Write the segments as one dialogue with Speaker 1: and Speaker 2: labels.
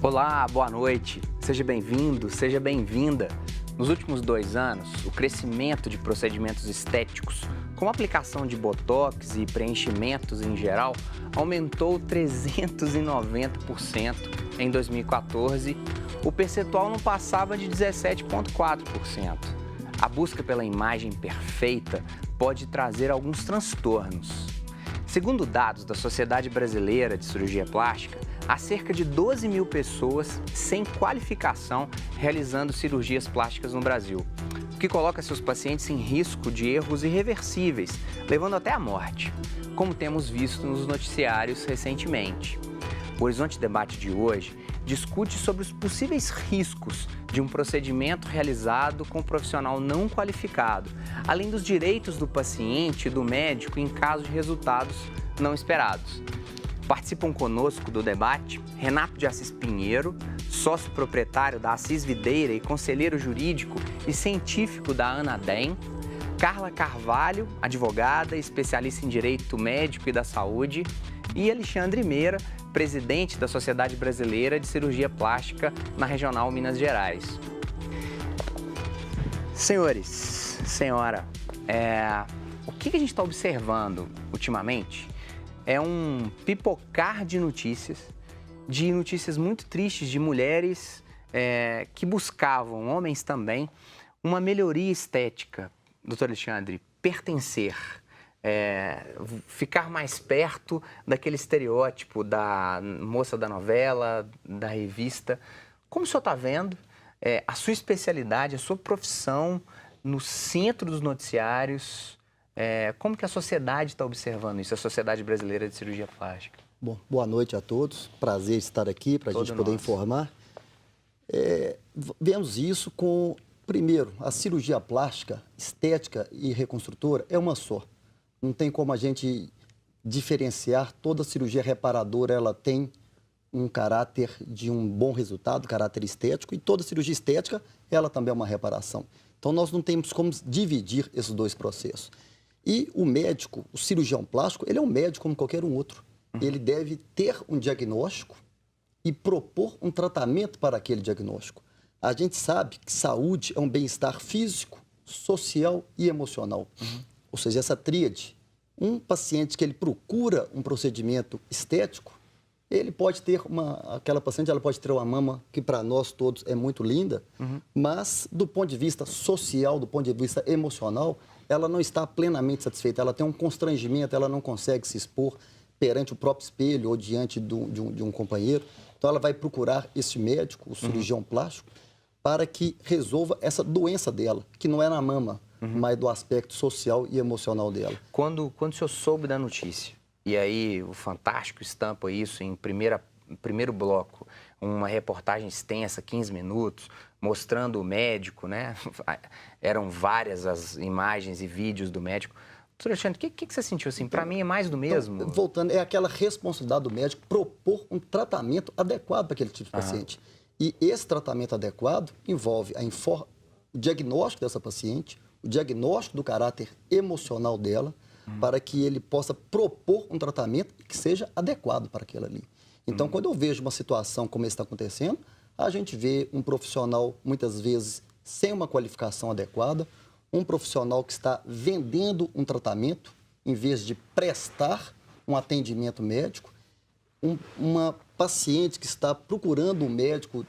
Speaker 1: Olá, boa noite. Seja bem-vindo, seja bem-vinda. Nos últimos 2 anos, o crescimento de procedimentos estéticos, como a aplicação de botox e preenchimentos em geral, aumentou 390%. Em 2014, o percentual não passava de 17,4%. A busca pela imagem perfeita pode trazer alguns transtornos. Segundo dados da Sociedade Brasileira de Cirurgia Plástica, há cerca de 12 mil pessoas sem qualificação realizando cirurgias plásticas no Brasil, o que coloca seus pacientes em risco de erros irreversíveis, levando até à morte, como temos visto nos noticiários recentemente. O Horizonte Debate de hoje discute sobre os possíveis riscos de um procedimento realizado com um profissional não qualificado, além dos direitos do paciente e do médico em caso de resultados não esperados. Participam conosco do debate Renato de Assis Pinheiro, sócio proprietário da Assis Videira e conselheiro jurídico e científico da Anadem, Carla Carvalho, advogada e especialista em direito médico e da saúde, e Alexandre Meira, presidente da Sociedade Brasileira de Cirurgia Plástica na Regional Minas Gerais. Senhores, senhora, o que a gente está observando ultimamente é um pipocar de notícias muito tristes de mulheres que buscavam, homens também, uma melhoria estética, doutor Alexandre, pertencer, ficar mais perto daquele estereótipo da moça da novela, da revista. Como o senhor está vendo a sua especialidade, a sua profissão no centro dos noticiários? Como que a sociedade está observando isso, a Sociedade Brasileira de Cirurgia Plástica?
Speaker 2: Bom, boa noite a todos. Prazer estar aqui para a gente poder informar. Vemos isso com, primeiro, a cirurgia plástica, estética e reconstrutora é uma só. Não tem como a gente diferenciar. Toda cirurgia reparadora, ela tem um caráter de um bom resultado, caráter estético, e toda cirurgia estética, ela também é uma reparação. Então, nós não temos como dividir esses dois processos. E o médico, o cirurgião plástico, ele é um médico como qualquer um outro. Ele deve ter um diagnóstico e propor um tratamento para aquele diagnóstico. A gente sabe que saúde é um bem-estar físico, social e emocional. Ou seja, essa tríade. Um paciente que ele procura um procedimento estético, ele pode ter aquela paciente, ela pode ter uma mama que para nós todos é muito linda, mas do ponto de vista social, do ponto de vista emocional, ela não está plenamente satisfeita, ela tem um constrangimento, ela não consegue se expor perante o próprio espelho ou diante de um companheiro. Então, ela vai procurar esse médico, o cirurgião plástico, para que resolva essa doença dela, que não é na mama, mas do aspecto social e emocional dela.
Speaker 1: Quando o senhor soube da notícia, e aí o Fantástico estampa isso em primeiro bloco, uma reportagem extensa, 15 minutos, mostrando o médico, né? Eram várias as imagens e vídeos do médico. Doutor Alexandre, o que você sentiu assim? Para mim é mais do mesmo?
Speaker 2: Então, voltando, é aquela responsabilidade do médico propor um tratamento adequado para aquele tipo de paciente. E esse tratamento adequado envolve o diagnóstico dessa paciente, o diagnóstico do caráter emocional dela, para que ele possa propor um tratamento que seja adequado para aquela ali. Então, quando eu vejo uma situação como essa está acontecendo, a gente vê um profissional, muitas vezes, sem uma qualificação adequada, um profissional que está vendendo um tratamento, em vez de prestar um atendimento médico, uma paciente que está procurando um médico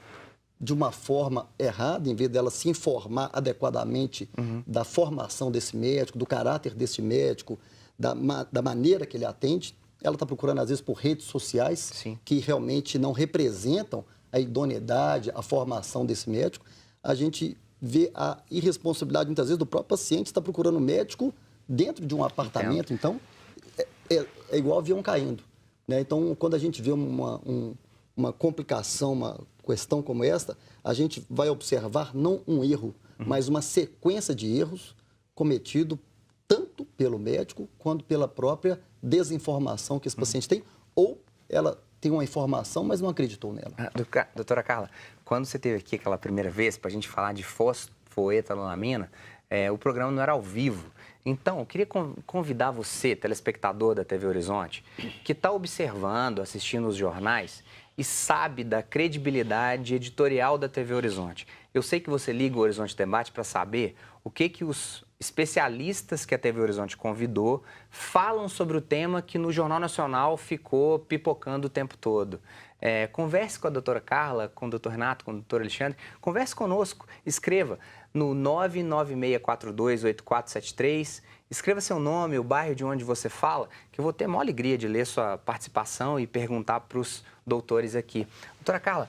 Speaker 2: de uma forma errada, em vez dela se informar adequadamente da formação desse médico, do caráter desse médico, da maneira que ele atende, ela está procurando, às vezes, por redes sociais,
Speaker 1: Sim,
Speaker 2: que realmente não representam a idoneidade, a formação desse médico. A gente vê a irresponsabilidade, muitas vezes, do próprio paciente estar procurando um médico dentro de um apartamento. Então, é igual avião caindo, né? Então, quando a gente vê uma complicação, uma questão como esta, a gente vai observar não um erro, mas uma sequência de erros cometidos tanto pelo médico quanto pela própria desinformação que esse paciente tem, ou ela tem uma informação, mas não acreditou nela.
Speaker 1: Doutora Carla, quando você esteve aqui aquela primeira vez para a gente falar de fosfoetanolamina, o programa não era ao vivo. Então, eu queria convidar você, telespectador da TV Horizonte, que está observando, assistindo os jornais, e sabe da credibilidade editorial da TV Horizonte. Eu sei que você liga o Horizonte Debate para saber o que os especialistas que a TV Horizonte convidou falam sobre o tema que no Jornal Nacional ficou pipocando o tempo todo. Converse com a doutora Carla, com o doutor Renato, com o doutor Alexandre, converse conosco, escreva no 996428473, escreva seu nome, o bairro de onde você fala, que eu vou ter a maior alegria de ler sua participação e perguntar para os doutores aqui. Doutora Carla,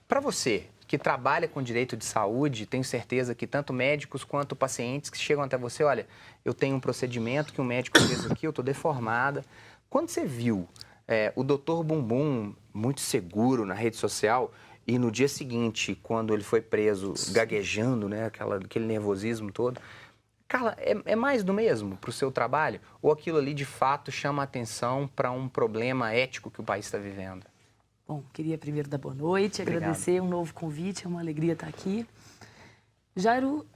Speaker 1: para você que trabalha com direito de saúde, tenho certeza que tanto médicos quanto pacientes que chegam até você, olha, eu tenho um procedimento que o médico fez aqui, eu estou deformada. Quando você viu o doutor Bumbum muito seguro na rede social e no dia seguinte, quando ele foi preso, gaguejando, né, aquele nervosismo todo, Carla, é mais do mesmo para o seu trabalho? Ou aquilo ali, de fato, chama a atenção para um problema ético que o país está vivendo?
Speaker 3: Bom, queria primeiro dar boa noite, agradecer um novo convite, é uma alegria estar aqui. Jairo,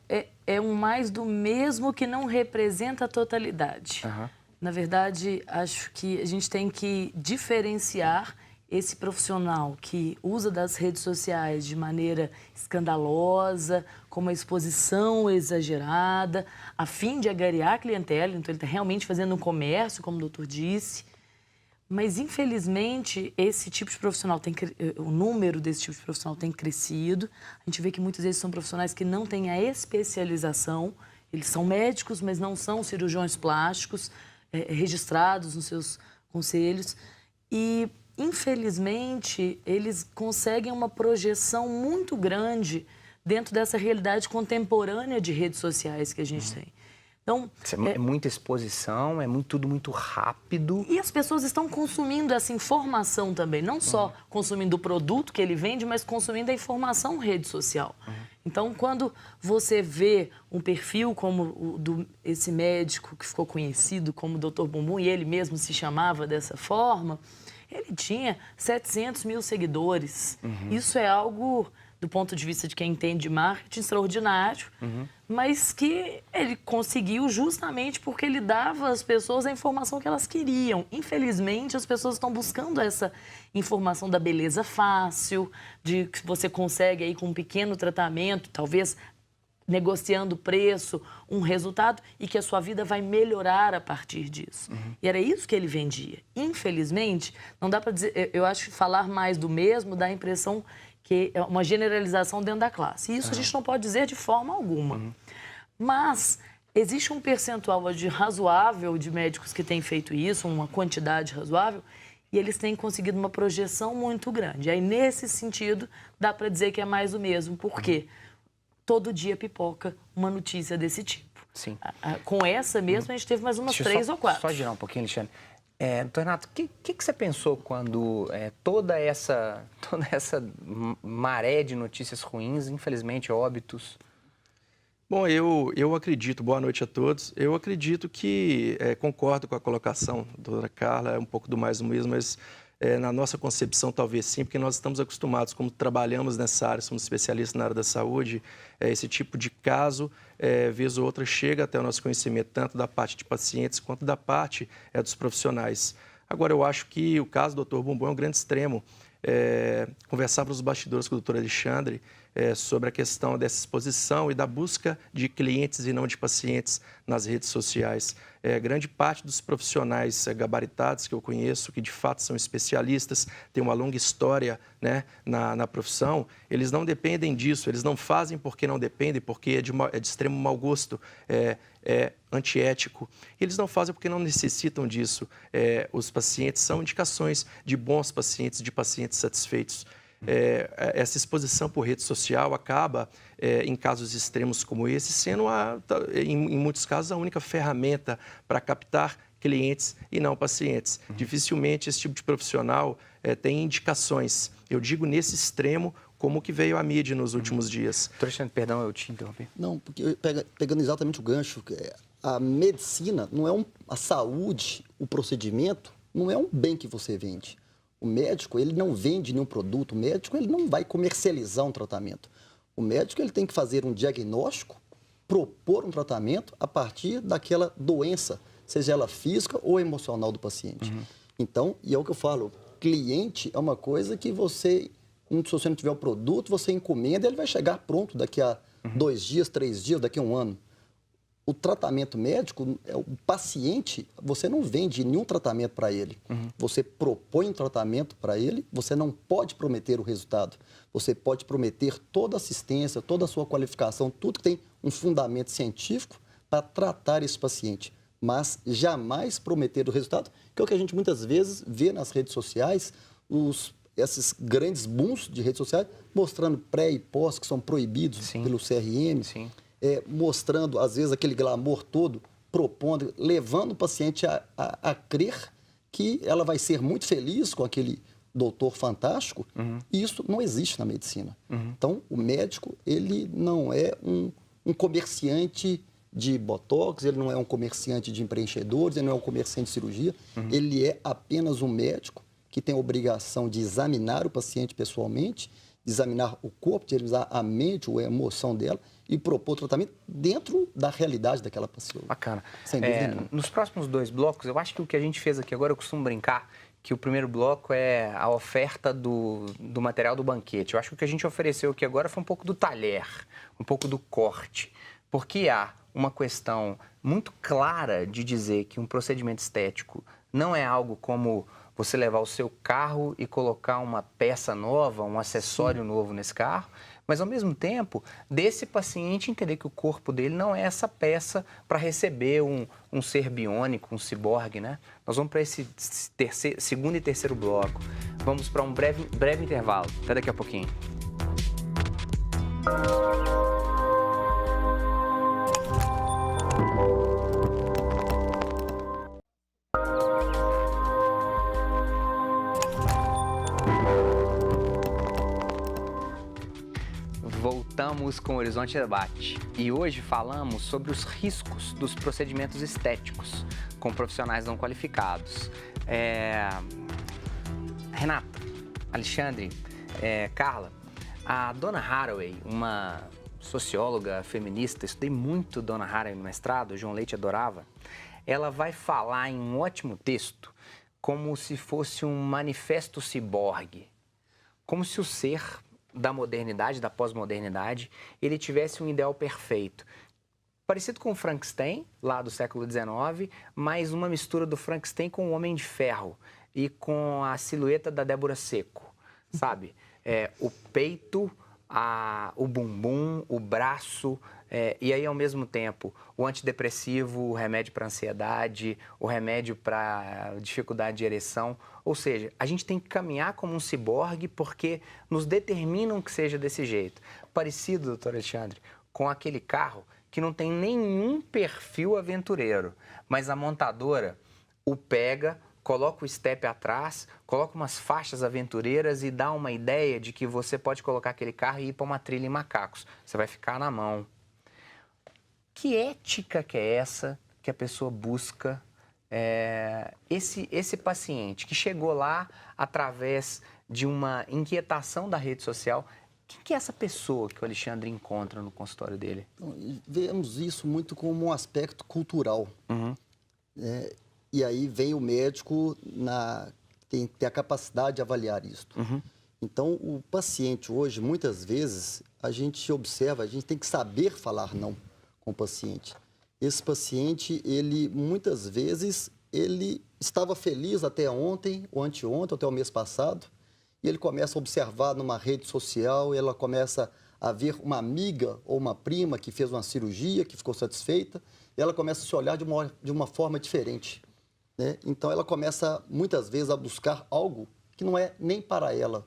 Speaker 3: é um mais do mesmo que não representa a totalidade.
Speaker 1: Uhum.
Speaker 3: Na verdade, acho que a gente tem que diferenciar esse profissional que usa das redes sociais de maneira escandalosa, com uma exposição exagerada, a fim de agariar a clientela, então ele está realmente fazendo um comércio, como o doutor disse. Mas, infelizmente, esse tipo de profissional o número desse tipo de profissional tem crescido. A gente vê que muitas vezes são profissionais que não têm a especialização. Eles são médicos, mas não são cirurgiões plásticos, registrados nos seus conselhos. E, infelizmente, eles conseguem uma projeção muito grande dentro dessa realidade contemporânea de redes sociais que a gente tem. Então,
Speaker 1: é muita exposição, tudo muito rápido.
Speaker 3: E as pessoas estão consumindo essa informação também, não só consumindo o produto que ele vende, mas consumindo a informação rede social. Então, quando você vê um perfil como esse médico que ficou conhecido como Dr. Bumbum, e ele mesmo se chamava dessa forma, ele tinha 700 mil seguidores. Isso é algo, do ponto de vista de quem entende de marketing, extraordinário, mas que ele conseguiu justamente porque ele dava às pessoas a informação que elas queriam. Infelizmente, as pessoas estão buscando essa informação da beleza fácil, de que você consegue aí com um pequeno tratamento, talvez negociando preço, um resultado, e que a sua vida vai melhorar a partir disso. E era isso que ele vendia. Infelizmente, não dá para dizer, eu acho que falar mais do mesmo dá a impressão que é uma generalização dentro da classe. E isso a gente não pode dizer de forma alguma. Mas existe um percentual razoável de médicos que têm feito isso, uma quantidade razoável, e eles têm conseguido uma projeção muito grande. Aí, nesse sentido, dá para dizer que é mais o mesmo. Por quê? Todo dia pipoca uma notícia desse tipo.
Speaker 1: Sim.
Speaker 3: Com essa mesmo, a gente teve mais umas 3 ou 4.
Speaker 1: Só girar um pouquinho, Alexandre. Doutor Renato, o que você pensou quando toda essa maré de notícias ruins, infelizmente, óbitos?
Speaker 4: Bom, eu acredito, boa noite a todos, eu acredito que concordo com a colocação da doutora Carla, é um pouco do mais do mesmo, mas na nossa concepção talvez sim, porque nós estamos acostumados, como trabalhamos nessa área, somos especialistas na área da saúde, esse tipo de caso, vez ou outra, chega até o nosso conhecimento, tanto da parte de pacientes quanto da parte dos profissionais. Agora, eu acho que o caso do Dr. Bumbum é um grande extremo. Conversava nos bastidores com o doutor Alexandre sobre a questão dessa exposição e da busca de clientes e não de pacientes nas redes sociais. Grande parte dos profissionais gabaritados que eu conheço, que de fato são especialistas, têm uma longa história, né, na profissão, eles não dependem disso, eles não fazem porque não dependem, porque é de extremo mau gosto, é antiético. Eles não fazem porque não necessitam disso. Os pacientes são indicações de bons pacientes, de pacientes satisfeitos. Essa exposição por rede social acaba, em casos extremos como esse, sendo, em muitos casos, a única ferramenta para captar clientes e não pacientes. Dificilmente esse tipo de profissional tem indicações. Eu digo nesse extremo, como que veio a mídia nos últimos dias.
Speaker 1: Doutor Alexandre, perdão, eu te interrompi.
Speaker 2: Não, porque pegando exatamente o gancho, a medicina não é a saúde, o procedimento, não é um bem que você vende. O médico, ele não vende nenhum produto, o médico, ele não vai comercializar um tratamento. O médico, ele tem que fazer um diagnóstico, propor um tratamento a partir daquela doença, seja ela física ou emocional do paciente. Então, e é o que eu falo, cliente é uma coisa que você, se você não tiver o produto, você encomenda, ele vai chegar pronto daqui a 2 dias, 3 dias, daqui a 1 ano. O tratamento médico, o paciente, você não vende nenhum tratamento para ele. Você propõe um tratamento para ele, você não pode prometer o resultado. Você pode prometer toda a assistência, toda a sua qualificação, tudo que tem um fundamento científico para tratar esse paciente. Mas jamais prometer o resultado, que é o que a gente muitas vezes vê nas redes sociais, esses grandes booms de redes sociais, mostrando pré e pós, que são proibidos pelo CRM.
Speaker 1: Sim.
Speaker 2: Mostrando, às vezes, aquele glamour todo, propondo, levando o paciente a crer que ela vai ser muito feliz com aquele doutor fantástico, e isso não existe na medicina. Então, o médico, ele não é um comerciante de botox, ele não é um comerciante de preenchedores, ele não é um comerciante de cirurgia, ele é apenas um médico que tem a obrigação de examinar o paciente pessoalmente, de examinar o corpo, de examinar a mente, a emoção dela, e propor tratamento dentro da realidade daquela pessoa.
Speaker 1: Bacana.
Speaker 2: Sem dúvida nenhuma.
Speaker 1: Nos próximos 2 blocos, eu acho que o que a gente fez aqui agora, eu costumo brincar que o primeiro bloco é a oferta do material do banquete. Eu acho que o que a gente ofereceu aqui agora foi um pouco do talher, um pouco do corte. Porque há uma questão muito clara de dizer que um procedimento estético não é algo como você levar o seu carro e colocar uma peça nova, um acessório novo nesse carro, mas, ao mesmo tempo, desse paciente entender que o corpo dele não é essa peça para receber um ser biônico, um ciborgue, né? Nós vamos para esse segundo e terceiro bloco. Vamos para um breve intervalo. Até daqui a pouquinho. Voltamos com o Horizonte Debate e hoje falamos sobre os riscos dos procedimentos estéticos com profissionais não qualificados. Renata, Alexandre, Carla, a Donna Haraway, uma socióloga feminista, estudei muito Donna Haraway no mestrado, o João Leite adorava, ela vai falar em um ótimo texto como se fosse um manifesto ciborgue, como se o ser da modernidade, da pós-modernidade, ele tivesse um ideal perfeito. Parecido com o Frankenstein, lá do século XIX, mas uma mistura do Frankenstein com o Homem de Ferro e com a silhueta da Débora Seco, sabe? O peito, o bumbum, o braço, e aí, ao mesmo tempo, o antidepressivo, o remédio para ansiedade, o remédio para dificuldade de ereção. Ou seja, a gente tem que caminhar como um ciborgue porque nos determinam que seja desse jeito. Parecido, doutor Alexandre, com aquele carro que não tem nenhum perfil aventureiro, mas a montadora o pega, coloca o step atrás, coloca umas faixas aventureiras e dá uma ideia de que você pode colocar aquele carro e ir para uma trilha em Macacos. Você vai ficar na mão. Que ética que é essa que a pessoa busca? Esse paciente que chegou lá através de uma inquietação da rede social, quem que é essa pessoa que o Alexandre encontra no consultório dele?
Speaker 2: Então, vemos isso muito como um aspecto cultural. E aí vem o médico, tem a capacidade de avaliar isso. Então, o paciente hoje, muitas vezes, a gente observa, a gente tem que saber falar não com o paciente. Esse paciente, muitas vezes, ele estava feliz até ontem, ou anteontem, até o mês passado, e ele começa a observar numa rede social, ela começa a ver uma amiga ou uma prima que fez uma cirurgia, que ficou satisfeita, e ela começa a se olhar de uma forma diferente, né? Então, ela começa, muitas vezes, a buscar algo que não é nem para ela.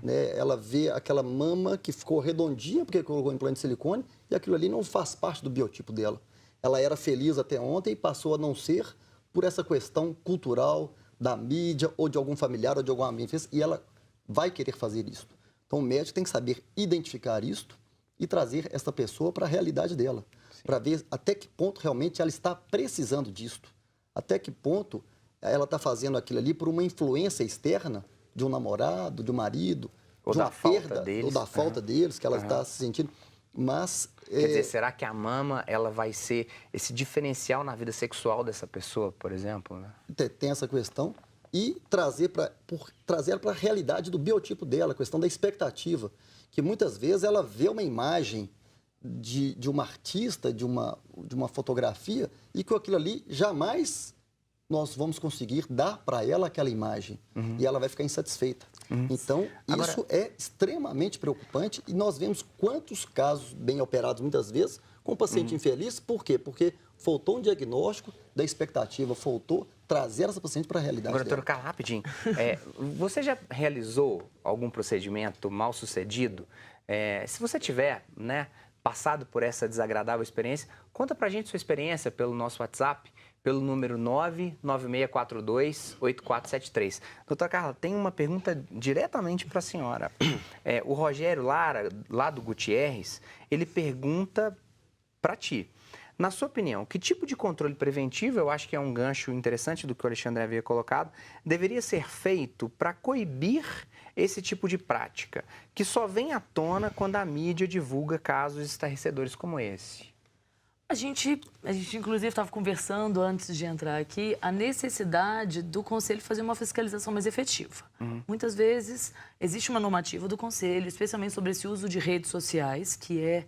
Speaker 2: Né? Ela vê aquela mama que ficou redondinha porque colocou implante de silicone e aquilo ali não faz parte do biotipo dela. Ela era feliz até ontem e passou a não ser por essa questão cultural da mídia ou de algum familiar ou de algum amigo e ela vai querer fazer isso. Então, o médico tem que saber identificar isto e trazer essa pessoa para a realidade dela, para ver até que ponto realmente ela está precisando disto, até que ponto ela está fazendo aquilo ali por uma influência externa de um namorado, de um marido,
Speaker 1: ou
Speaker 2: de uma
Speaker 1: da falta
Speaker 2: perda,
Speaker 1: deles.
Speaker 2: ou da falta deles, que ela está se sentindo. Mas,
Speaker 1: quer dizer, será que a mama ela vai ser esse diferencial na vida sexual dessa pessoa, por exemplo? Né?
Speaker 2: Tem essa questão, e trazer ela para a realidade do biotipo dela, a questão da expectativa, que muitas vezes ela vê uma imagem de uma artista, de uma fotografia, e que aquilo ali jamais nós vamos conseguir dar para ela aquela imagem. E ela vai ficar insatisfeita. Então,
Speaker 1: Agora,
Speaker 2: isso é extremamente preocupante e nós vemos quantos casos bem operados, muitas vezes, com paciente infeliz. Por quê? Porque faltou um diagnóstico da expectativa, faltou trazer essa paciente para a realidade
Speaker 1: Agora,
Speaker 2: dela.
Speaker 1: doutor Carla, rapidinho. Você já realizou algum procedimento mal sucedido? Se você tiver, né, passado por essa desagradável experiência, conta pra gente sua experiência pelo nosso WhatsApp, pelo número 99642-8473. Doutora Carla, tem uma pergunta diretamente para a senhora. O Rogério Lara, lá do Gutierrez, ele pergunta para ti. Na sua opinião, que tipo de controle preventivo, eu acho que é um gancho interessante do que o Alexandre havia colocado, deveria ser feito para coibir esse tipo de prática, que só vem à tona quando a mídia divulga casos estarrecedores como esse?
Speaker 3: A gente inclusive, estava conversando antes de entrar aqui, a necessidade do Conselho fazer uma fiscalização mais efetiva. Muitas vezes, existe uma normativa do Conselho, especialmente sobre esse uso de redes sociais, que é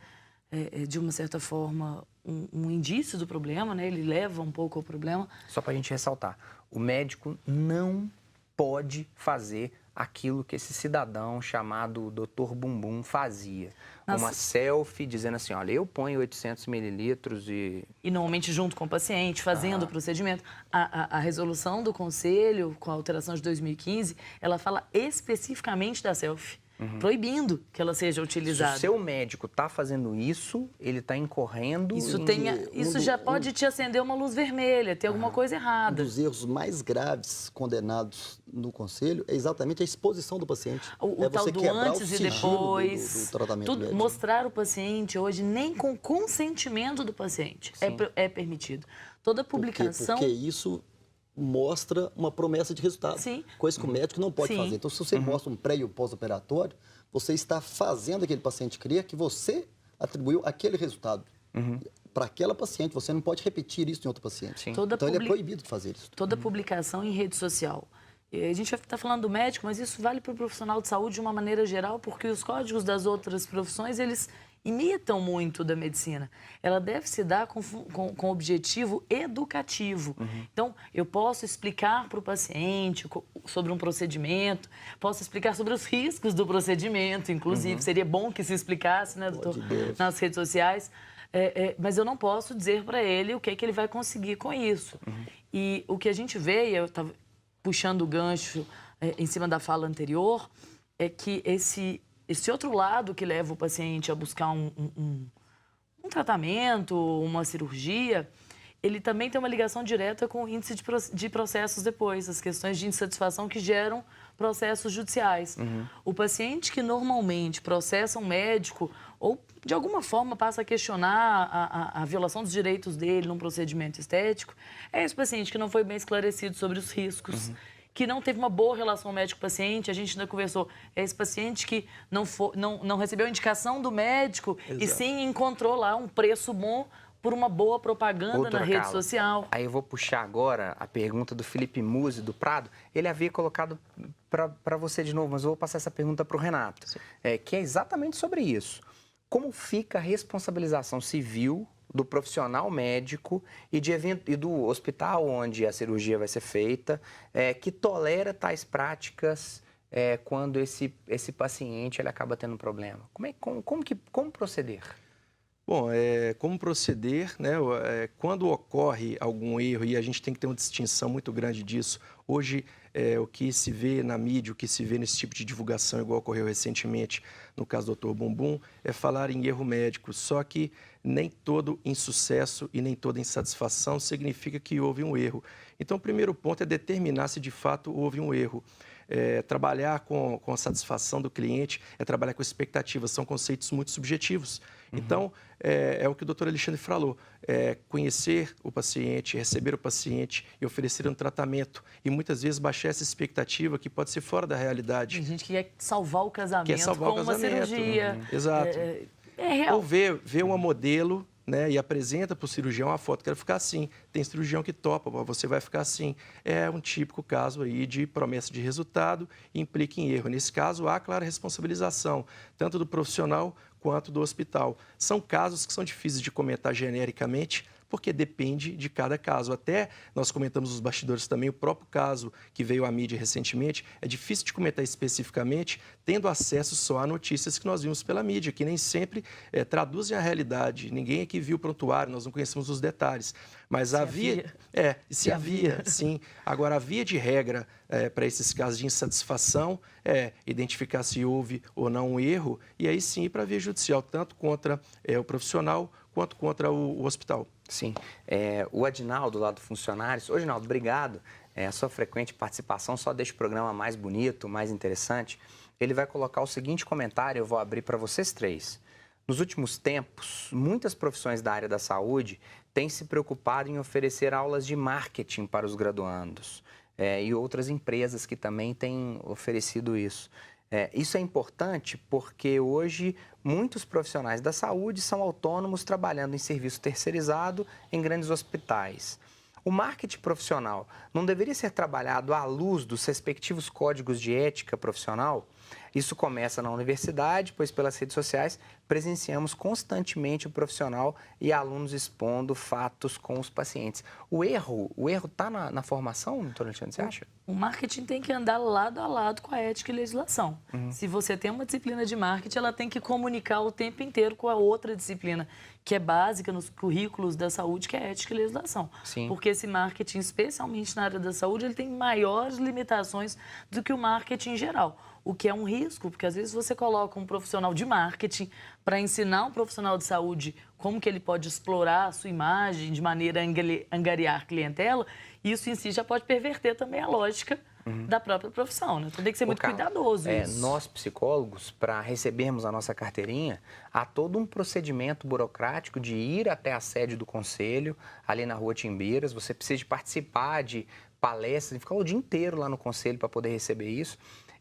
Speaker 3: de uma certa forma, um indício do problema, né? Ele leva um pouco ao problema.
Speaker 1: Só para a gente ressaltar, o médico não pode fazer aquilo que esse cidadão chamado Dr. Bumbum fazia. Uma selfie dizendo assim, olha, eu ponho 800 mililitros e
Speaker 3: normalmente junto com o paciente, fazendo o procedimento. A resolução do Conselho, com a alteração de 2015, ela fala especificamente da selfie, proibindo que ela seja utilizada.
Speaker 1: Se o seu médico está fazendo isso, ele está incorrendo...
Speaker 3: Isso já pode te acender uma luz vermelha, ter alguma coisa errada.
Speaker 2: Um dos erros mais graves condenados no Conselho é exatamente a exposição do paciente.
Speaker 3: O tal do antes e depois,
Speaker 2: do tratamento
Speaker 3: tudo,
Speaker 2: médico.
Speaker 3: mostrar o paciente hoje, nem com consentimento do paciente é permitido. Toda publicação...
Speaker 2: Porque isso mostra uma promessa de resultado.
Speaker 3: Sim.
Speaker 2: Coisa que o médico não pode fazer. Então, se você mostra um pré e um pós-operatório, você está fazendo aquele paciente crer que você atribuiu aquele resultado. Para aquela paciente, você não pode repetir isso em outro paciente. Então, ele é proibido de fazer isso.
Speaker 3: Toda publicação em rede social. A gente está falando do médico, mas isso vale para o profissional de saúde de uma maneira geral, porque os códigos das outras profissões, eles imitam muito da medicina. Ela deve se dar com objetivo educativo. Então, eu posso explicar para o paciente sobre um procedimento, posso explicar sobre os riscos do procedimento, inclusive. Seria bom que se explicasse, né, doutor, nas redes sociais. Mas eu não posso dizer para ele o que ele vai conseguir com isso. E o que a gente vê, e eu estava puxando o gancho em cima da fala anterior, é que esse outro lado que leva o paciente a buscar um tratamento, uma cirurgia, ele também tem uma ligação direta com o índice de processos depois, as questões de insatisfação que geram processos judiciais. O paciente que normalmente processa um médico ou, de alguma forma, passa a questionar a violação dos direitos dele num procedimento estético, é esse paciente que não foi bem esclarecido sobre os riscos, que não teve uma boa relação médico-paciente, a gente ainda conversou, é esse paciente que não recebeu indicação do médico e sim encontrou lá um preço bom por uma boa propaganda na rede social.
Speaker 1: Aí eu vou puxar agora a pergunta do Felipe Musi, do Prado. Ele havia colocado para você de novo, mas eu vou passar essa pergunta para o Renato, que é exatamente sobre isso. Como fica a responsabilização civil do profissional médico e do hospital onde a cirurgia vai ser feita, que tolera tais práticas quando esse paciente ele acaba tendo um problema? Como proceder?
Speaker 4: Bom, como proceder, né? Quando ocorre algum erro, e a gente tem que ter uma distinção muito grande disso, hoje o que se vê na mídia, o que se vê nesse tipo de divulgação, igual ocorreu recentemente no caso do Dr. Bumbum, é falar em erro médico, só que nem todo insucesso e nem toda insatisfação significa que houve um erro. Então, o primeiro ponto é determinar se de fato houve um erro. Trabalhar com a satisfação do cliente, trabalhar com expectativas, são conceitos muito subjetivos. Então, é o que o doutor Alexandre falou, conhecer o paciente, receber o paciente e oferecer um tratamento. E muitas vezes baixar essa expectativa que pode ser fora da realidade.
Speaker 3: Tem gente que quer salvar o casamento com uma cirurgia.
Speaker 4: Exato. Ou ver uma modelo né, e apresenta para o cirurgião a foto, quero ficar assim. Tem cirurgião que topa, você vai ficar assim. É um típico caso aí de promessa de resultado e implica em erro. Nesse caso, há clara responsabilização, tanto do profissional quanto do hospital. São casos que são difíceis de comentar genericamente, porque depende de cada caso. Até nós comentamos nos bastidores também, o próprio caso que veio à mídia recentemente, é difícil de comentar especificamente, tendo acesso só a notícias que nós vimos pela mídia, que nem sempre traduzem a realidade. Ninguém aqui viu o prontuário, nós não conhecemos os detalhes. Mas havia... Se havia, sim. Agora, a via de regra para esses casos de insatisfação é identificar se houve ou não um erro, e aí sim ir para a via judicial, tanto contra o profissional quanto contra o hospital.
Speaker 1: Sim. O Adinaldo, lá do Funcionários. Ô, Adinaldo, obrigado. A sua frequente participação só deixa o programa mais bonito, mais interessante. Ele vai colocar o seguinte comentário, eu vou abrir para vocês três. Nos últimos tempos, muitas profissões da área da saúde têm se preocupado em oferecer aulas de marketing para os graduandos. E outras empresas que também têm oferecido isso. Isso é importante porque hoje muitos profissionais da saúde são autônomos trabalhando em serviço terceirizado em grandes hospitais. O marketing profissional não deveria ser trabalhado à luz dos respectivos códigos de ética profissional? Isso começa na universidade, pois pelas redes sociais presenciamos constantemente o profissional e alunos expondo fatos com os pacientes. O erro está na formação, doutor Alexandre, você acha?
Speaker 3: O marketing tem que andar lado a lado com a ética e legislação. Se você tem uma disciplina de marketing, ela tem que comunicar o tempo inteiro com a outra disciplina, que é básica nos currículos da saúde, que é ética e legislação.
Speaker 1: Sim.
Speaker 3: Porque esse marketing, especialmente na área da saúde, ele tem maiores limitações do que o marketing em geral. O que é um risco, porque às vezes você coloca um profissional de marketing para ensinar um profissional de saúde como que ele pode explorar a sua imagem de maneira a angariar clientela, e isso em si já pode perverter também a lógica da própria profissão, né? Então tem que ser muito cuidadoso isso.
Speaker 1: Nós, psicólogos, para recebermos a nossa carteirinha, há todo um procedimento burocrático de ir até a sede do conselho, ali na Rua Timbiras. Você precisa de participar de palestras, ficar o dia inteiro lá no conselho para poder receber isso.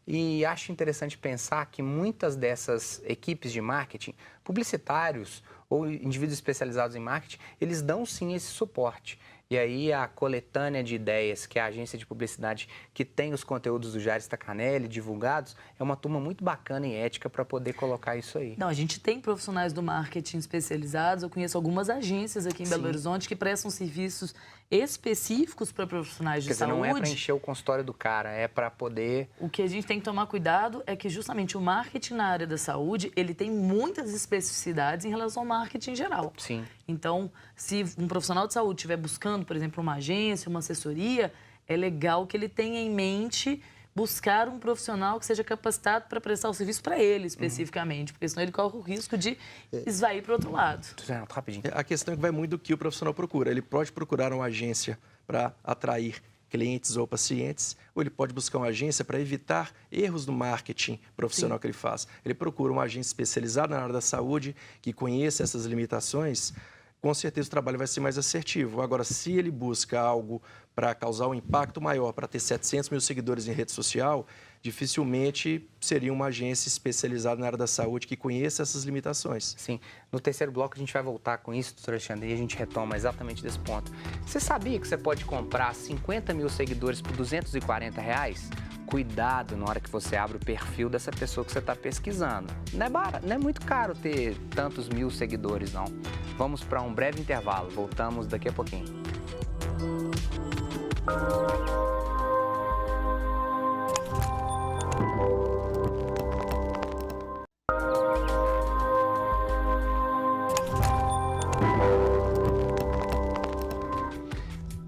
Speaker 1: E acho interessante pensar que muitas dessas equipes de marketing, publicitários ou indivíduos especializados em marketing, eles dão sim esse suporte. E aí a coletânea de ideias, que é a agência de publicidade que tem os conteúdos do Jair Stacanelli divulgados, é uma turma muito bacana e ética para poder colocar isso aí.
Speaker 3: Não, a gente tem profissionais do marketing especializados, eu conheço algumas agências aqui em Belo Horizonte que prestam serviços específicos para profissionais de saúde.
Speaker 1: Não é para encher o consultório do cara, é para poder...
Speaker 3: O que a gente tem que tomar cuidado é que justamente o marketing na área da saúde, ele tem muitas especificidades em relação ao marketing em geral.
Speaker 1: Sim.
Speaker 3: Então, se um profissional de saúde estiver buscando, por exemplo, uma agência, uma assessoria, é legal que ele tenha em mente buscar um profissional que seja capacitado para prestar o serviço para ele especificamente, porque senão ele corre o risco de esvair para o outro lado.
Speaker 1: Rapidinho.
Speaker 4: A questão é que vai muito do que o profissional procura. Ele pode procurar uma agência para atrair clientes ou pacientes, ou ele pode buscar uma agência para evitar erros no marketing profissional que ele faz. Ele procura uma agência especializada na área da saúde, que conheça essas limitações, com certeza o trabalho vai ser mais assertivo. Agora, se ele busca algo para causar um impacto maior, para ter 700 mil seguidores em rede social, dificilmente seria uma agência especializada na área da saúde que conheça essas limitações.
Speaker 1: Sim. No terceiro bloco a gente vai voltar com isso, doutor Alexandre, e a gente retoma exatamente desse ponto. Você sabia que você pode comprar 50 mil seguidores por R$240? Cuidado na hora que você abre o perfil dessa pessoa que você está pesquisando. Não é barato, não é muito caro ter tantos mil seguidores, não. Vamos para um breve intervalo. Voltamos daqui a pouquinho.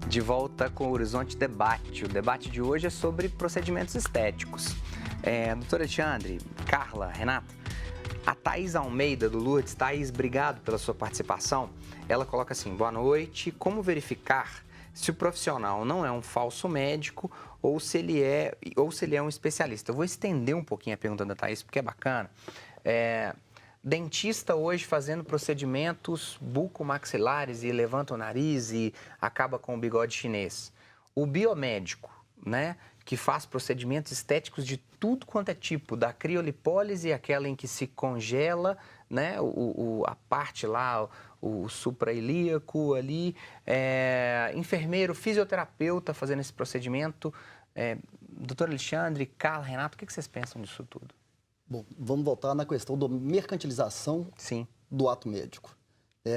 Speaker 1: De volta com o Horizonte Debate. O debate de hoje é sobre procedimentos estéticos. Doutor Alexandre, Carla, Renata, a Thaís Almeida, do Lourdes. Thaís, obrigado pela sua participação. Ela coloca assim: boa noite. Como verificar se o profissional não é um falso médico ou se ele é um especialista? Eu vou estender um pouquinho a pergunta da Thaís, porque é bacana. Dentista hoje fazendo procedimentos bucomaxilares e levanta o nariz e acaba com o bigode chinês. O biomédico, né, que faz procedimentos estéticos de tudo quanto é tipo, da criolipólise, aquela em que se congela, né, a parte lá, o suprailíaco ali, enfermeiro, fisioterapeuta fazendo esse procedimento. Doutor Alexandre, Carla, Renato, o que vocês pensam disso tudo?
Speaker 2: Bom, vamos voltar na questão da mercantilização do ato médico.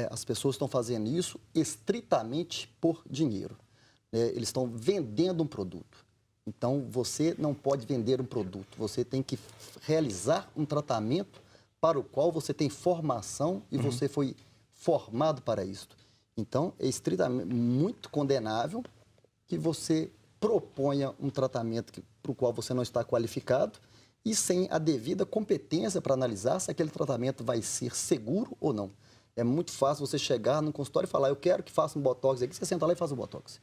Speaker 2: As pessoas estão fazendo isso estritamente por dinheiro. Eles estão vendendo um produto. Então, você não pode vender um produto. Você tem que realizar um tratamento para o qual você tem formação e você foi formado para isso. Então, é estritamente muito condenável que você proponha um tratamento para o qual você não está qualificado e sem a devida competência para analisar se aquele tratamento vai ser seguro ou não. É muito fácil você chegar no consultório e falar, eu quero que faça um botox aqui, você senta lá e faz o botox.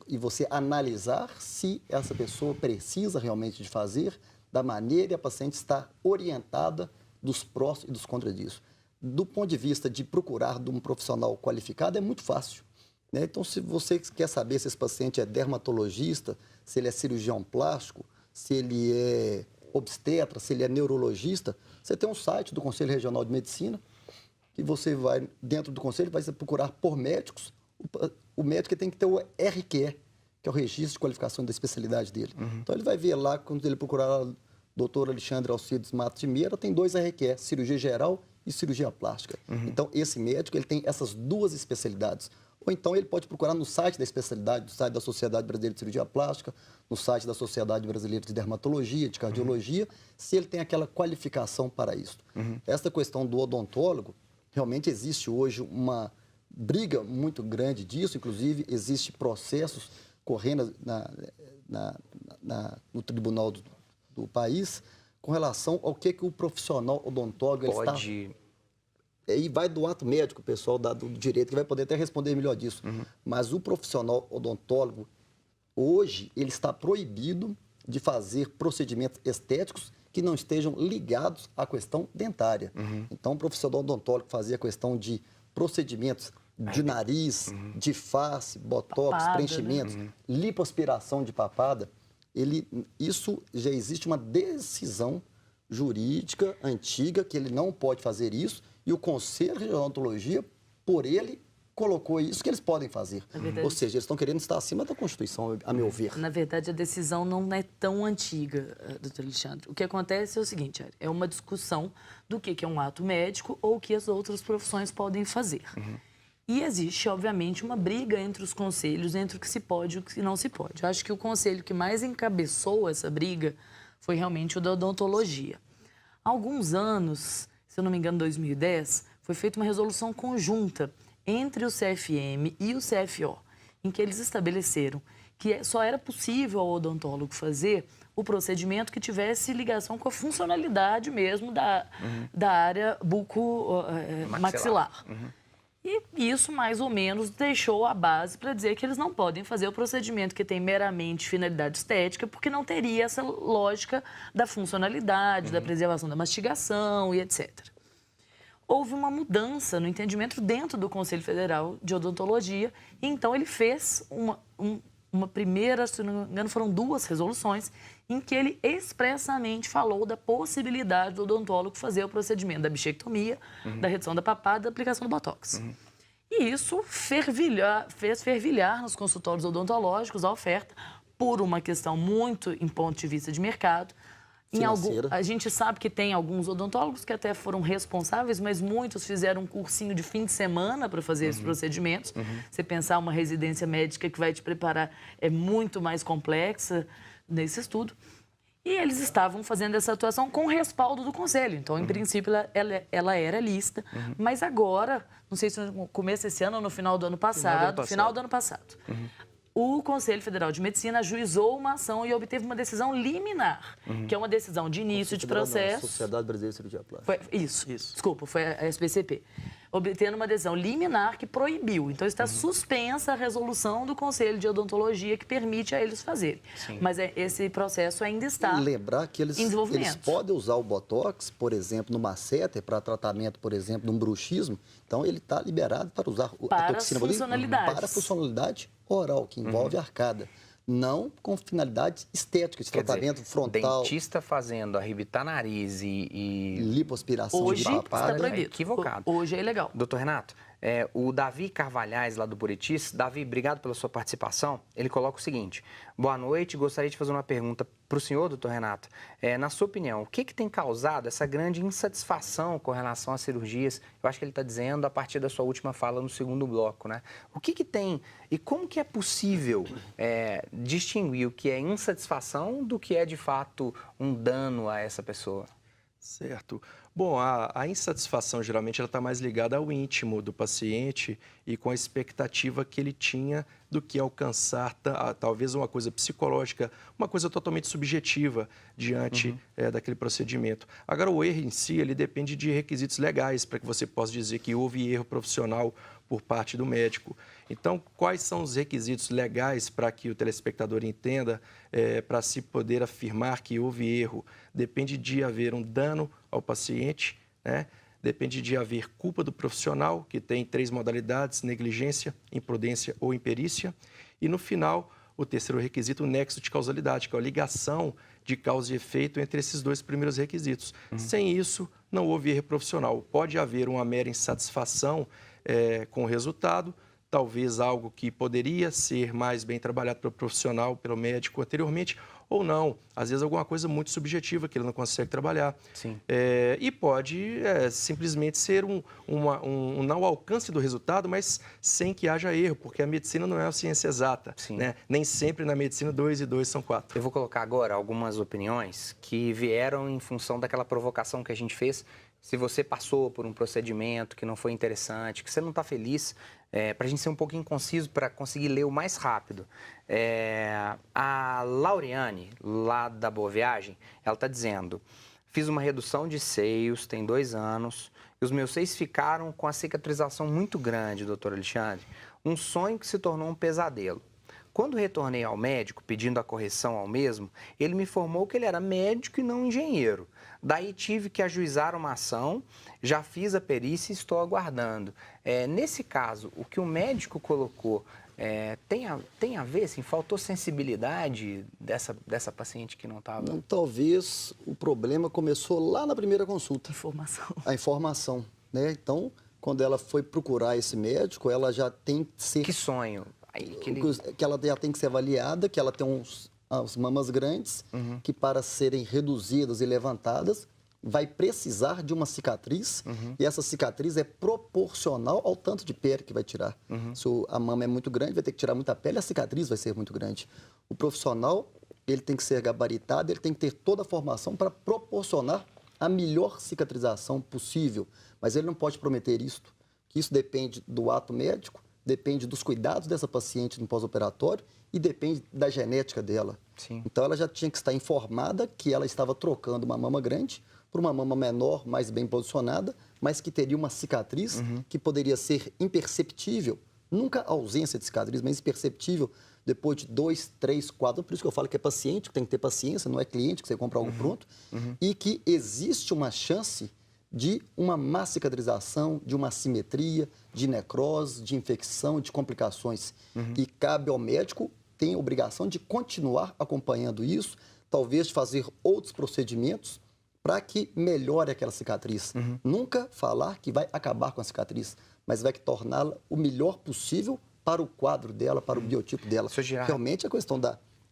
Speaker 2: E você analisar se essa pessoa precisa realmente de fazer, da maneira que a paciente está orientada dos prós e dos contras disso. Do ponto de vista de procurar de um profissional qualificado, é muito fácil. Então, se você quer saber se esse paciente é dermatologista, se ele é cirurgião plástico, se ele é obstetra, se ele é neurologista, você tem um site do Conselho Regional de Medicina, que você vai, dentro do conselho, vai procurar por médicos. O médico tem que ter o RQE, que é o Registro de Qualificação da Especialidade dele. Então, ele vai ver lá, quando ele procurar Dr. Alexandre Alcides Matos de Meira, tem 2 RQE, cirurgia geral e cirurgia plástica. Então, esse médico ele tem essas 2 especialidades. Ou então ele pode procurar no site da especialidade, no site da Sociedade Brasileira de Cirurgia Plástica, no site da Sociedade Brasileira de Dermatologia, de Cardiologia, se ele tem aquela qualificação para isso. Essa questão do odontólogo, realmente existe hoje uma briga muito grande disso, inclusive existem processos correndo no tribunal do país com relação ao que o profissional odontólogo
Speaker 1: pode...
Speaker 2: Aí vai do ato médico, o pessoal do direito, que vai poder até responder melhor disso. Mas o profissional odontólogo, hoje, ele está proibido de fazer procedimentos estéticos que não estejam ligados à questão dentária. Então, o profissional odontólogo fazia a questão de procedimentos de nariz, de face, botox,
Speaker 3: papada,
Speaker 2: preenchimentos, lipoaspiração de papada. Isso já existe uma decisão jurídica antiga que ele não pode fazer isso. E o Conselho Regional de Odontologia, por ele, colocou isso que eles podem fazer. Ou seja, eles estão querendo estar acima da Constituição, a meu ver.
Speaker 3: Na verdade, a decisão não é tão antiga, doutor Alexandre. O que acontece é o seguinte, é uma discussão do que é um ato médico ou o que as outras profissões podem fazer. E existe, obviamente, uma briga entre os conselhos, entre o que se pode e o que não se pode. Eu acho que o conselho que mais encabeçou essa briga foi realmente o da odontologia. Há alguns anos, se eu não me engano, 2010, foi feita uma resolução conjunta entre o CFM e o CFO, em que eles estabeleceram que só era possível ao odontólogo fazer o procedimento que tivesse ligação com a funcionalidade mesmo da área buco-maxilar. E isso, mais ou menos, deixou a base para dizer que eles não podem fazer o procedimento que tem meramente finalidade estética, porque não teria essa lógica da funcionalidade, da preservação da mastigação e etc. Houve uma mudança no entendimento dentro do Conselho Federal de Odontologia, e então ele fez uma primeira, se não me engano, foram 2 resoluções, em que ele expressamente falou da possibilidade do odontólogo fazer o procedimento da bichectomia, da redução da papada, da aplicação do botox. E isso fez fervilhar nos consultórios odontológicos a oferta por uma questão muito em ponto de vista de mercado. A gente sabe que tem alguns odontólogos que até foram responsáveis, mas muitos fizeram um cursinho de fim de semana para fazer esses procedimentos. Você pensar uma residência médica que vai te preparar é muito mais complexa nesse estudo. E eles estavam fazendo essa atuação com respaldo do Conselho. Então, em princípio, ela era lista. Mas agora, não sei se no começo desse ano ou no final do ano passado, o Conselho Federal de Medicina ajuizou uma ação e obteve uma decisão liminar, que é uma decisão de início de processo.
Speaker 2: Sociedade Brasileira de Cirurgia Plástica.
Speaker 3: Desculpa, foi a SBCP. Obtendo uma decisão liminar que proibiu. Então, está suspensa a resolução do Conselho de Odontologia que permite a eles fazerem. Mas esse processo ainda está
Speaker 2: Lembrar que eles podem usar o Botox, por exemplo, no masseter, para tratamento, por exemplo, de um bruxismo. Então, ele está liberado para usar a toxina
Speaker 3: funcionalidades.
Speaker 2: para a funcionalidade oral, que envolve a arcada. não com finalidade estética, de tratamento frontal.
Speaker 1: Dentista fazendo arrebitar nariz e
Speaker 2: lipoaspiração
Speaker 3: hoje
Speaker 2: de papada.
Speaker 3: está proibido.
Speaker 1: É equivocado.
Speaker 3: Hoje é ilegal.
Speaker 1: Doutor Renato, o Davi Carvalhais, lá do Buritis. Davi, obrigado pela sua participação. Ele coloca o seguinte: boa noite, gostaria de fazer uma pergunta para o senhor, doutor Renato. Na sua opinião, o que tem causado essa grande insatisfação com relação às cirurgias? Eu acho que ele está dizendo a partir da sua última fala no segundo bloco, né? O que tem e como que é possível distinguir o que é insatisfação do que é, de fato, um dano a essa pessoa?
Speaker 4: Certo. Bom, a insatisfação geralmente ela está mais ligada ao íntimo do paciente e com a expectativa que ele tinha do que alcançar, talvez uma coisa psicológica, uma coisa totalmente subjetiva diante daquele procedimento. Agora, o erro em si, ele depende de requisitos legais para que você possa dizer que houve erro profissional por parte do médico. Então, quais são os requisitos legais para que o telespectador entenda, para se poder afirmar que houve erro? Depende de haver um dano ao paciente, né? Depende de haver culpa do profissional, que tem 3 modalidades: negligência, imprudência ou imperícia. E, no final, o terceiro requisito, o nexo de causalidade, que é a ligação de causa e efeito entre esses 2 primeiros requisitos. Sem isso, não houve erro profissional. Pode haver uma mera insatisfação com o resultado, talvez algo que poderia ser mais bem trabalhado pelo profissional, pelo médico anteriormente, ou não. Às vezes alguma coisa muito subjetiva que ele não consegue trabalhar.
Speaker 1: Sim.
Speaker 4: E pode simplesmente ser um não alcance do resultado, mas sem que haja erro, porque a medicina não é uma ciência exata.
Speaker 1: Sim.
Speaker 4: Né? Nem sempre na medicina 2 e 2 são 4.
Speaker 1: Eu vou colocar agora algumas opiniões que vieram em função daquela provocação que a gente fez. Se você passou por um procedimento que não foi interessante, que você não está feliz, para a gente ser um pouquinho conciso, para conseguir ler o mais rápido. A Laureane, lá da Boa Viagem, ela está dizendo: fiz uma redução de seios, tem 2 anos, e os meus seios ficaram com a cicatrização muito grande, doutor Alexandre. Um sonho que se tornou um pesadelo. Quando retornei ao médico pedindo a correção ao mesmo, ele me informou que ele era médico e não engenheiro. Daí tive que ajuizar uma ação, já fiz a perícia e estou aguardando. Nesse caso, o que o médico colocou tem a ver, assim, faltou sensibilidade dessa paciente que não estava...
Speaker 2: Talvez o problema começou lá na primeira consulta.
Speaker 3: Informação.
Speaker 2: A informação, né? Então, quando ela foi procurar esse médico, ela já tem que ser...
Speaker 1: Que sonho?
Speaker 2: Que ela já tem que ser avaliada, que ela tem as mamas grandes, que para serem reduzidas e levantadas, vai precisar de uma cicatriz, e essa cicatriz é proporcional ao tanto de pele que vai tirar. Se a mama é muito grande, vai ter que tirar muita pele, a cicatriz vai ser muito grande. O profissional, ele tem que ser gabaritado, ele tem que ter toda a formação para proporcionar a melhor cicatrização possível, mas ele não pode prometer isto, que isso depende do ato médico, depende dos cuidados dessa paciente no pós-operatório e depende da genética dela.
Speaker 1: Sim.
Speaker 2: Então, ela já tinha que estar informada que ela estava trocando uma mama grande por uma mama menor, mais bem posicionada, mas que teria uma cicatriz que poderia ser imperceptível, nunca ausência de cicatriz, mas imperceptível depois de 2, 3, 4. Por isso que eu falo que é paciente, que tem que ter paciência, não é cliente, que você compra algo pronto, e que existe uma chance de uma má cicatrização, de uma assimetria, de necrose, de infecção, de complicações. E cabe ao médico, tem a obrigação de continuar acompanhando isso, talvez de fazer outros procedimentos para que melhore aquela cicatriz. Nunca falar que vai acabar com a cicatriz, mas vai torná-la o melhor possível para o quadro dela, para o biotipo dela. Realmente a questão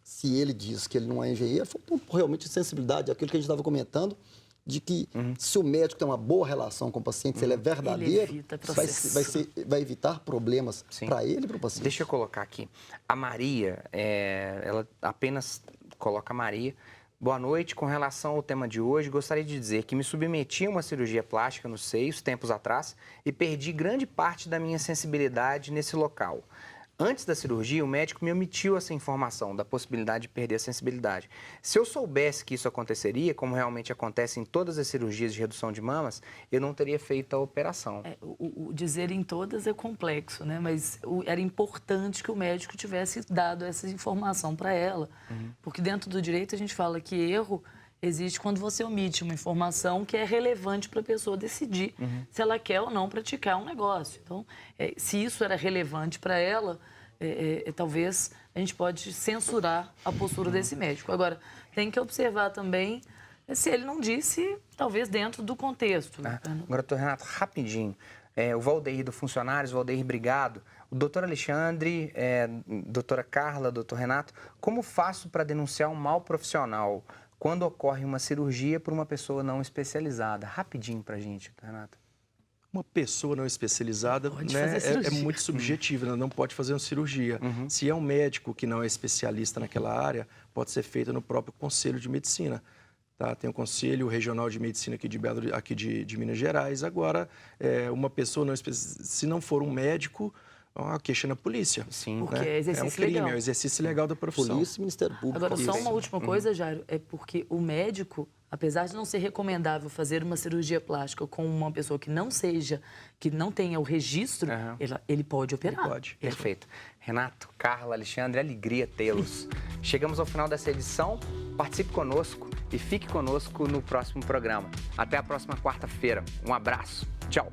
Speaker 2: se ele diz que ele não é engenheiro, foi realmente sensibilidade, aquilo que a gente estava comentando, de que se o médico tem uma boa relação com o paciente, se ele é verdadeiro, vai evitar problemas para ele e para o paciente.
Speaker 1: Deixa eu colocar aqui. A Maria, ela apenas coloca a Maria. Boa noite. Com relação ao tema de hoje, gostaria de dizer que me submeti a uma cirurgia plástica nos seios, tempos atrás, e perdi grande parte da minha sensibilidade nesse local. Antes da cirurgia, o médico me omitiu essa informação da possibilidade de perder a sensibilidade. Se eu soubesse que isso aconteceria, como realmente acontece em todas as cirurgias de redução de mamas, eu não teria feito a operação.
Speaker 3: O dizer em todas é complexo, né? Mas era importante que o médico tivesse dado essa informação para ela. Porque dentro do direito a gente fala que erro existe quando você omite uma informação que é relevante para a pessoa decidir se ela quer ou não praticar um negócio. Então, se isso era relevante para ela, talvez a gente pode censurar a postura desse médico. Agora, tem que observar também se ele não disse, talvez dentro do contexto.
Speaker 1: Agora, doutor Renato, rapidinho. O Valdeir do Funcionários, Valdeir, obrigado. O doutor Alexandre, doutora Carla, doutor Renato, como faço para denunciar um mal profissional quando ocorre uma cirurgia por uma pessoa não especializada? Rapidinho para a gente, doutor Renato.
Speaker 4: Uma pessoa não especializada, né, é muito subjetiva, né? Não pode fazer uma cirurgia. Se é um médico que não é especialista naquela área, pode ser feita no próprio Conselho de Medicina. Tá? Tem o Conselho Regional de Medicina aqui de Minas Gerais. Agora, uma pessoa, se não for um médico, queixa na polícia.
Speaker 3: Sim, porque é
Speaker 4: um crime,
Speaker 3: legal.
Speaker 4: É um exercício legal da profissão.
Speaker 2: Polícia e Ministério Público.
Speaker 3: Agora, só uma última coisa, Jairo, é porque o médico, apesar de não ser recomendável fazer uma cirurgia plástica com uma pessoa que não tenha o registro, ele pode operar.
Speaker 4: Ele pode.
Speaker 1: Perfeito. Renato, Carla, Alexandre, alegria tê-los. Chegamos ao final dessa edição. Participe conosco e fique conosco no próximo programa. Até a próxima quarta-feira. Um abraço. Tchau.